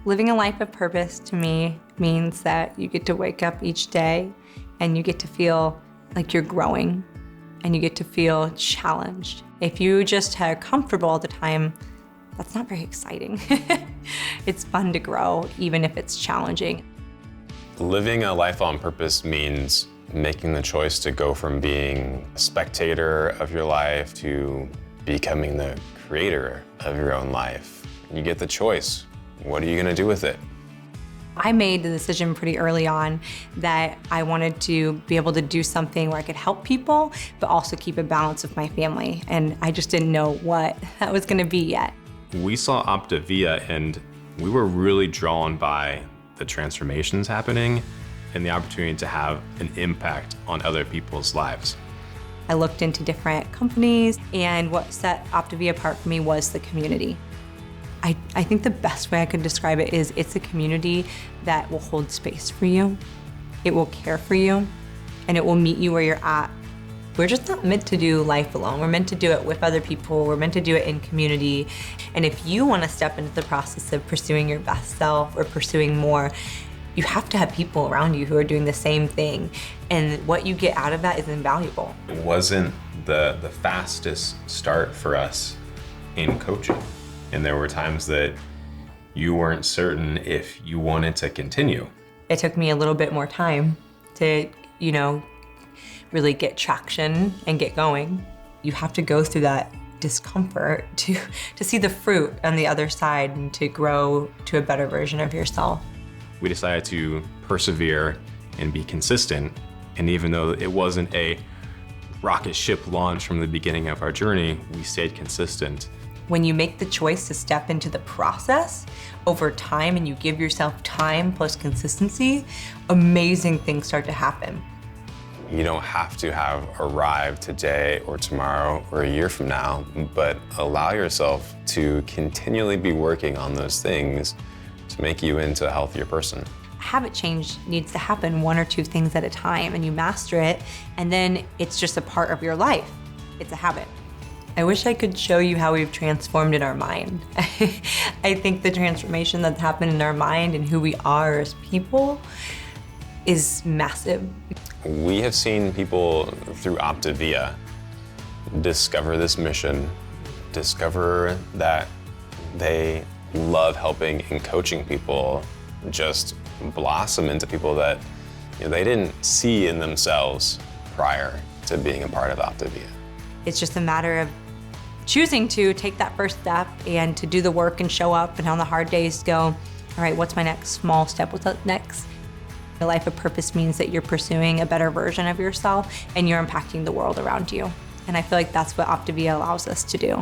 Living a life of purpose to me means that you get to wake up each day and you get to feel like you're growing and you get to feel challenged. If you just are comfortable all the time, that's not very exciting. It's fun to grow, even if it's challenging. Living a life on purpose means making the choice to go from being a spectator of your life to becoming the creator of your own life. You get the choice. What are you gonna do with it? I made the decision pretty early on that I wanted to be able to do something where I could help people, but also keep a balance with my family. And I just didn't know what that was gonna be yet. We saw OPTAVIA and we were really drawn by the transformations happening and the opportunity to have an impact on other people's lives. I looked into different companies, and what set OPTAVIA apart for me was the community. I think the best way I could describe it is it's a community that will hold space for you, it will care for you, and it will meet you where you're at. We're just not meant to do life alone. We're meant to do it with other people. We're meant to do it in community. And if you want to step into the process of pursuing your best self or pursuing more, you have to have people around you who are doing the same thing. And what you get out of that is invaluable. It wasn't the fastest start for us in coaching. And there were times that you weren't certain if you wanted to continue. It took me a little bit more time to, really get traction and get going. You have to go through that discomfort to see the fruit on the other side and to grow to a better version of yourself. We decided to persevere and be consistent. And even though it wasn't a rocket ship launch from the beginning of our journey, we stayed consistent. When you make the choice to step into the process over time and you give yourself time plus consistency, amazing things start to happen. You don't have to have arrived today or tomorrow or a year from now, but allow yourself to continually be working on those things to make you into a healthier person. Habit change needs to happen 1 or 2 things at a time, and you master it, and then it's just a part of your life. It's a habit. I wish I could show you how we've transformed in our mind. I think the transformation that's happened in our mind and who we are as people is massive. We have seen people through OPTAVIA discover this mission, discover that they love helping and coaching people, just blossom into people that they didn't see in themselves prior to being a part of OPTAVIA. It's just a matter of choosing to take that first step and to do the work and show up, and on the hard days go, all right, what's my next small step? What's up next? A life of purpose means that you're pursuing a better version of yourself and you're impacting the world around you. And I feel like that's what OPTAVIA allows us to do.